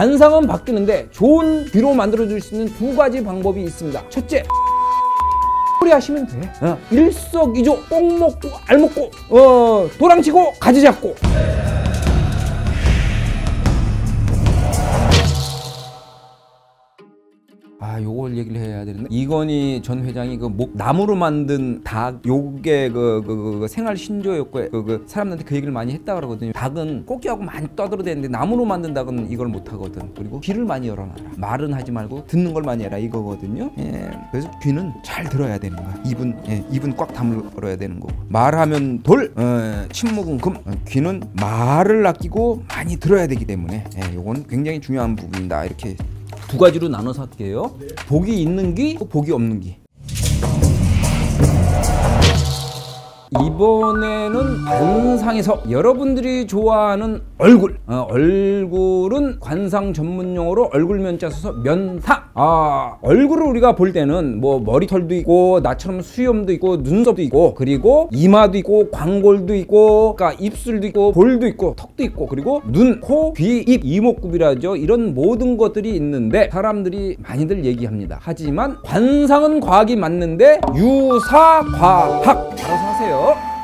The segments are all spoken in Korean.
관상은 바뀌는데 좋은 귀로 만들어줄 수 있는 두 가지 방법이 있습니다. 첫째, 소리 하시면 돼. 일석이조, 꼭 먹고 알 먹고 도랑치고 가지 잡고. 요걸 얘기를 해야 되는데, 이건희 전 회장이 그 나무로 만든 닭, 요게 그 생활 신조였고, 사람들한테 그 얘기를 많이 했다 그러거든요. 닭은 꽃게하고 많이 떠들어대는데 나무로 만든 닭은 이걸 못 하거든. 그리고 귀를 많이 열어놔라. 말은 하지 말고 듣는 걸 많이 해라, 이거거든요. 그래서 귀는 잘 들어야 되는 거야. 입은 꽉 다물어야 되는 거고. 말하면 돌, 침묵은 금. 귀는 말을 아끼고 많이 들어야 되기 때문에 요건 굉장히 중요한 부분이다. 이렇게 두 가지로 나눠서 할게요. 복이 있는 귀, 복이 없는 귀. 이번에는 관상에서 여러분들이 좋아하는 얼굴. 얼굴은 관상 전문 용어로 얼굴 면자 써서 면상. 얼굴을 우리가 볼 때는 뭐 머리털도 있고 나처럼 수염도 있고 눈썹도 있고 그리고 이마도 있고 광골도 있고 그러니까 입술도 있고 볼도 있고 턱도 있고 그리고 눈, 코, 귀, 입, 이목구비라죠. 이런 모든 것들이 있는데 사람들이 많이들 얘기합니다. 하지만 관상은 과학이 맞는데 유사과학. 알아서 하세요.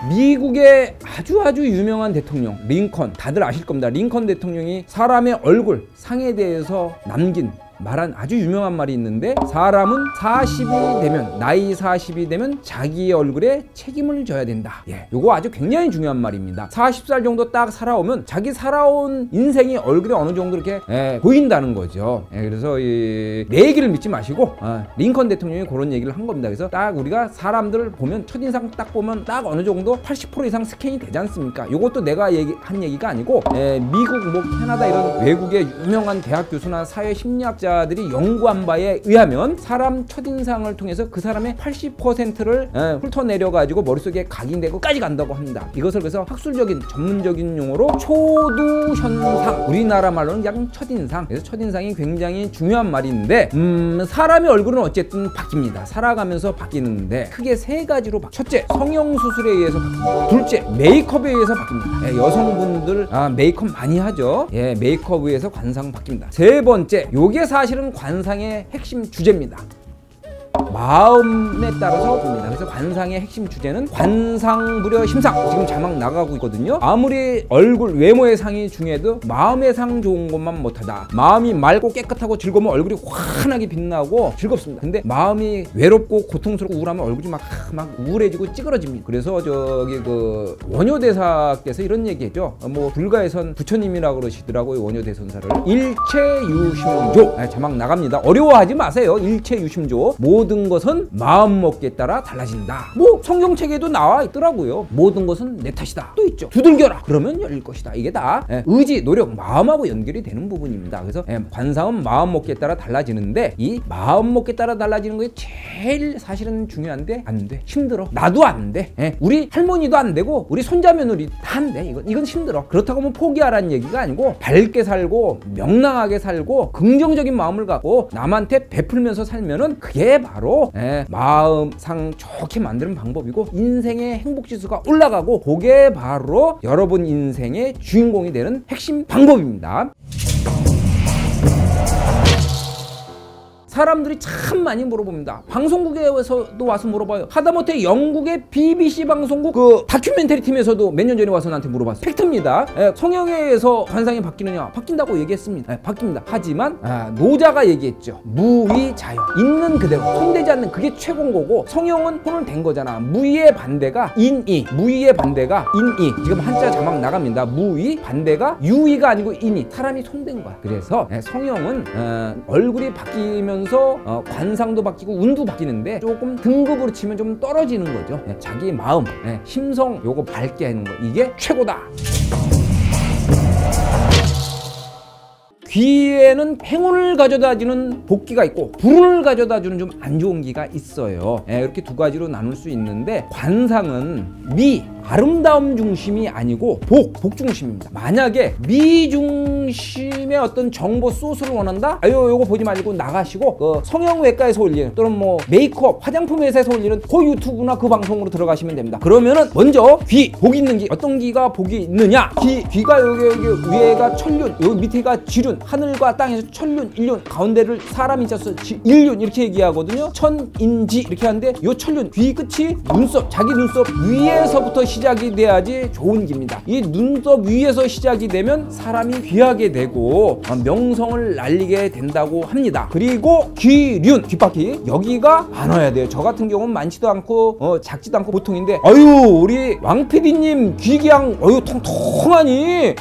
미국의 아주 유명한 대통령 링컨, 다들 아실 겁니다. 링컨 대통령이 사람의 얼굴 상에 대해서 남긴 말한 아주 유명한 말이 있는데, 사람은 40이 되면, 나이 40이 되면 자기의 얼굴에 책임을 져야 된다. 요거 아주 굉장히 중요한 말입니다. 40살 정도 딱 살아오면 자기 살아온 인생이 얼굴에 어느 정도 이렇게 보인다는 거죠. 그래서 내 얘기를 믿지 마시고 링컨 대통령이 그런 얘기를 한 겁니다. 그래서 딱 우리가 사람들 보면 첫인상 딱 보면 딱 어느 정도 80% 이상 스캔이 되지 않습니까? 요것도 내가 한 얘기가 아니고 미국, 캐나다 이런 외국의 유명한 대학 교수나 사회 심리학자 들이 연구한 바에 의하면 사람 첫인상을 통해서 그 사람의 80%를 훑어내려 가지고 머릿속에 각인되고까지 간다고 합니다. 이것을 그래서 학술적인 전문적인 용어로 초두현상, 우리나라 말로는 그냥 첫인상. 그래서 첫인상이 굉장히 중요한 말인데, 사람의 얼굴은 어쨌든 바뀝니다. 살아가면서 바뀌는데 크게 세 가지로 첫째, 성형수술에 의해서 바뀝니다. 둘째, 메이크업에 의해서 바뀝니다. 여성분들 메이크업 많이 하죠. 메이크업에 의해서 관상 바뀝니다. 세 번째, 요게 사실은 관상의 핵심 주제입니다. 마음에 따라서 봅니다. 그래서 관상의 핵심 주제는 관상불여 심상. 지금 자막 나가고 있거든요. 아무리 얼굴 외모의 상이 중요해도 마음의 상 좋은 것만 못하다. 마음이 맑고 깨끗하고 즐거우면 얼굴이 환하게 빛나고 즐겁습니다. 근데 마음이 외롭고 고통스럽고 우울하면 얼굴이 막 우울해지고 찌그러집니다. 그래서 저기 원효대사께서 이런 얘기했죠. 불가에선 부처님이라고 그러시더라고요. 원효대선사를. 일체유심조. 자막 나갑니다. 어려워하지 마세요. 일체유심조. 모든 것은 마음 먹기에 따라 달라진다. 성경책에도 나와 있더라고요. 모든 것은 내 탓이다. 또 있죠. 두들겨라. 그러면 열릴 것이다. 이게 다 의지, 노력, 마음하고 연결이 되는 부분입니다. 그래서 관상은 마음 먹기에 따라 달라지는데, 이 마음 먹기에 따라 달라지는 게 제일 사실은 중요한데 안 돼. 힘들어. 나도 안 돼. 우리 할머니도 안 되고 우리 손자 며느리 다 안 돼. 이건 힘들어. 그렇다고 하면 포기하라는 얘기가 아니고 밝게 살고 명랑하게 살고 긍정적인 마음을 갖고 남한테 베풀면서 살면은 그게 바로 마음상 좋게 만드는 방법이고 인생의 행복지수가 올라가고, 그게 바로 여러분 인생의 주인공이 되는 핵심 방법입니다. 사람들이 참 많이 물어봅니다. 방송국에서도 와서 물어봐요. 하다못해 영국의 BBC 방송국 다큐멘터리 팀에서도 몇 년 전에 와서 나한테 물어봤어요. 팩트입니다. 성형에 의해서 관상이 바뀌느냐? 바뀐다고 얘기했습니다. 바뀝니다. 하지만 노자가 얘기했죠. 무위자연. 있는 그대로 손대지 않는 그게 최고인 거고, 성형은 손을 댄 거잖아. 무위의 반대가 인이, 무위의 반대가 인이. 지금 한자 자막 나갑니다. 무위 반대가 유위가 아니고 인이. 사람이 손댄 거야. 그래서 성형은 얼굴이 바뀌면서 관상도 바뀌고 운도 바뀌는데 조금 등급으로 치면 좀 떨어지는 거죠. 자기 마음, 심성 요거 밝게 하는 거, 이게 최고다. 귀에는 행운을 가져다주는 복기가 있고 불운을 가져다주는 좀 안 좋은 기가 있어요. 이렇게 두 가지로 나눌 수 있는데, 관상은 아름다움 중심이 아니고 복 중심입니다. 만약에 미 중심의 어떤 정보 소스를 원한다? 요거 보지 말고 나가시고 그 성형외과에서 올리는 또는 뭐 메이크업 화장품 회사에서 올리는 그 유튜브나 그 방송으로 들어가시면 됩니다. 그러면은 먼저 복 있는 귀, 어떤 귀가 복이 있느냐? 귀가 여기 위에가 천륜, 여기 밑에가 지륜, 하늘과 땅에서 천륜, 일륜, 가운데를 사람이 짜서 일륜 이렇게 얘기하거든요. 천인지 이렇게 하는데 요 천륜, 귀 끝이 눈썹, 자기 눈썹 위에서부터 시작이 돼야지 좋은 귀입니다. 이 눈썹 위에서 시작이 되면 사람이 귀하게 되고 명성을 날리게 된다고 합니다. 그리고 귀륜, 귓바퀴 여기가 많아야 돼요. 저 같은 경우는 많지도 않고 작지도 않고 보통인데 우리 왕 PD님 귀 그냥 통통하니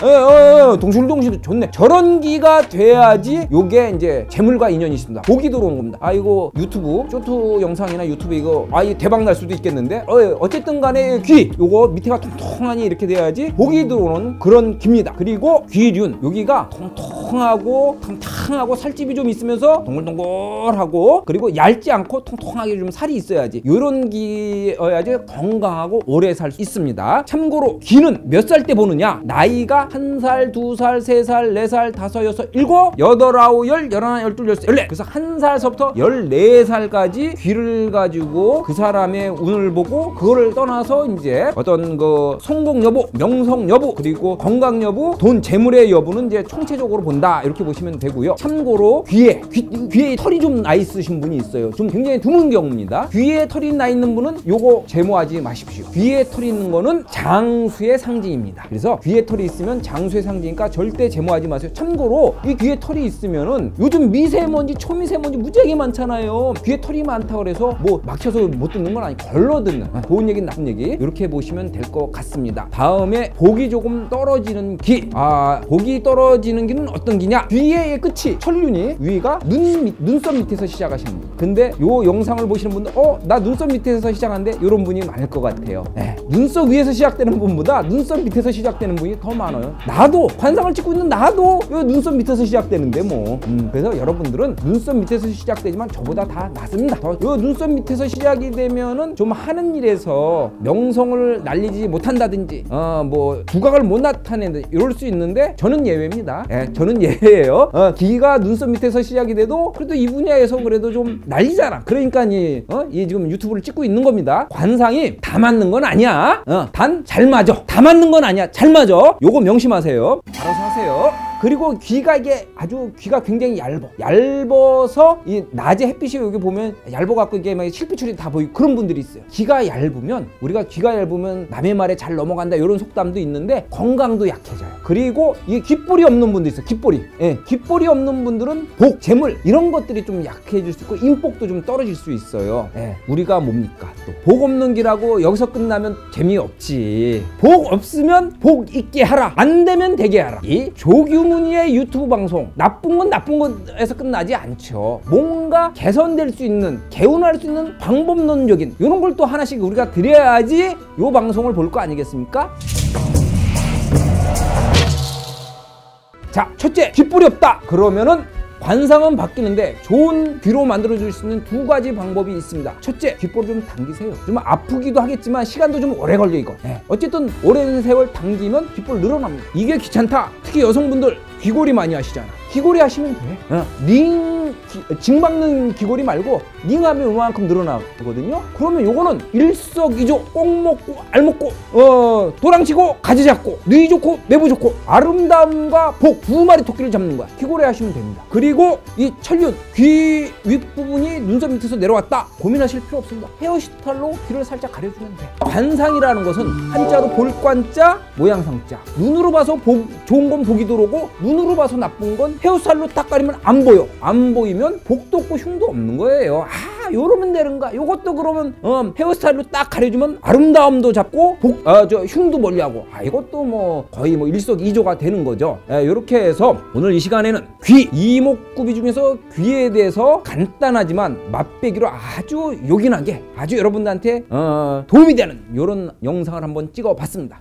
동실동실 좋네. 저런 귀가 돼야지 요게 이제 재물과 인연이 있습니다. 복이 들어오는 겁니다. 이거 유튜브 쇼트 영상이나 유튜브 이거 대박 날 수도 있겠는데 어쨌든 간에 귀 요거 밑에가 통통하니 이렇게 돼야지 복이 들어오는 그런 귀입니다. 그리고 귀륜 여기가 통통하고 탕탕하고 살집이 좀 있으면서 동글동글하고 그리고 얇지 않고 통통하게 좀 살이 있어야지 요런 귀여야지 건강하고 오래 살 수 있습니다. 참고로 귀는 몇 살 때 보느냐? 나이가 1살, 2살, 3살, 4살, 5, 6, 7, 8, 9, 10, 11, 12, 13, 14 그래서 1살서부터 14살까지 귀를 가지고 그 사람의 운을 보고 그거를 떠나서 이제 어떤 그 성공 여부, 명성 여부, 그리고 건강 여부, 돈, 재물의 여부는 이제 총체적으로 본다 이렇게 보시면 되고요. 참고로 귀에 털이 좀 나 있으신 분이 있어요. 좀 굉장히 드문 경우입니다. 귀에 털이 나 있는 분은 요거 제모하지 마십시오. 귀에 털이 있는 거는 장수의 상징입니다. 그래서 귀에 털이 있으면 장수의 상징이니까 절대 제모하지 마세요. 참고로 이 귀에 털이 있으면은 요즘 미세먼지, 초미세먼지 무지하게 많잖아요. 귀에 털이 많다 그래서 뭐 막혀서 못 듣는 건 아니고 걸러 듣는 좋은 얘기 나쁜 얘기 이렇게 보시면 될 것 같습니다. 다음에 복이 조금 떨어지는 귀. 복이 떨어지는 귀는 어떤 귀냐? 귀의 끝이 천륜이 위가 눈썹 밑에서 시작하시는 분. 근데 요 영상을 보시는 분들 나 눈썹 밑에서 시작하는데 이런 분이 많을 것 같아요. 눈썹 위에서 시작되는 분보다 눈썹 밑에서 시작되는 분이 더 많아요. 나도 관상을 찍고 있는 나도 요 눈썹 밑에서 시작되는데 뭐 그래서 여러분들은 눈썹 밑에서 시작되지만 저보다 다 낫습니다. 요 눈썹 밑에서 시작이 되면은 좀 하는 일에서 명성을 날리지 못한다든지 뭐 두각을 못 나타낸다 이럴 수 있는데 저는 예외입니다. 저는 예외예요. 귀가 눈썹 밑에서 시작이 돼도 그래도 이 분야에서 그래도 좀 날리잖아. 그러니까 이 지금 유튜브를 찍고 있는 겁니다. 관상이 다 맞는 건 아니야. 단 잘 맞아. 다 맞는 건 아니야. 잘 맞아. 요거 명심하세요. 알아서 하세요. 그리고 귀가 이게 아주 귀가 굉장히 얇아서 이 낮에 햇빛이 여기 보면 얇아갖고 이게 막 실핏줄이 다 보이고 그런 분들이 있어요. 귀가 얇으면 우리가 귀가 얇으면 남의 말에 잘 넘어간다 이런 속담도 있는데 건강도 약해져요. 그리고 이 귓볼이 없는 분도 있어요. 귓볼이 귓볼이 없는 분들은 복, 재물 이런 것들이 좀 약해질 수 있고 인복도 좀 떨어질 수 있어요. 우리가 뭡니까 또 복 없는 귀라고 여기서 끝나면 재미없지. 복 없으면 복 있게 하라. 안 되면 되게 하라. 이 조규문희의 유튜브 방송 나쁜 건 나쁜 것에서 끝나지 않죠. 뭔가 개선될 수 있는 개운할 수 있는 방법론적인 이런 걸 또 하나씩 우리가 드려야지 요 방송을 볼 거 아니겠습니까? 자, 첫째 귓볼이 없다 그러면은 관상은 바뀌는데 좋은 귀로 만들어줄 수 있는 두 가지 방법이 있습니다. 첫째, 귓볼을 좀 당기세요. 좀 아프기도 하겠지만 시간도 좀 오래 걸려 이거. 어쨌든 오랜 세월 당기면 귓볼 늘어납니다. 이게 귀찮다. 특히 여성분들 귀걸이 많이 하시잖아. 귀걸이 하시면 돼. 징 박는 귀걸이 말고 링하면 이만큼 늘어나거든요. 그러면 요거는 일석이조 꼭 먹고 알 먹고 도랑치고 가지 잡고 뉘 좋고 매부 좋고 아름다움과 복 두 마리 토끼를 잡는 거야. 귀걸이 하시면 됩니다. 그리고 이 천륜 귀 윗부분이 눈썹 밑에서 내려왔다 고민하실 필요 없습니다. 헤어스타일로 귀를 살짝 가려주면 돼. 관상이라는 것은 한자로 볼관자 모양상자. 눈으로 봐서 좋은 건 복이 들어오고 눈으로 봐서 나쁜 건 헤어스타일로 딱 가리면 안 보여. 안 보이면 복도 없고 흉도 없는 거예요. 요러면 되는가? 요것도 그러면 헤어스타일로 딱 가려주면 아름다움도 잡고 흉도 멀리하고 이것도 뭐 거의 뭐 일석이조가 되는 거죠. 요렇게 해서 오늘 이 시간에는 귀 이목구비 중에서 귀에 대해서 간단하지만 맛배기로 아주 요긴하게 아주 여러분들한테 도움이 되는 요런 영상을 한번 찍어 봤습니다.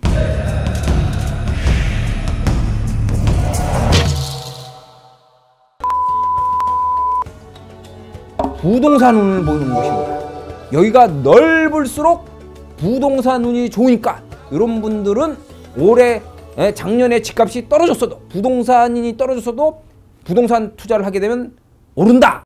부동산 운을 보는 곳입니다. 여기가 넓을수록 부동산 운이 좋으니까 이런 분들은 올해 작년에 집값이 떨어졌어도 부동산이 떨어졌어도 부동산 투자를 하게 되면 오른다.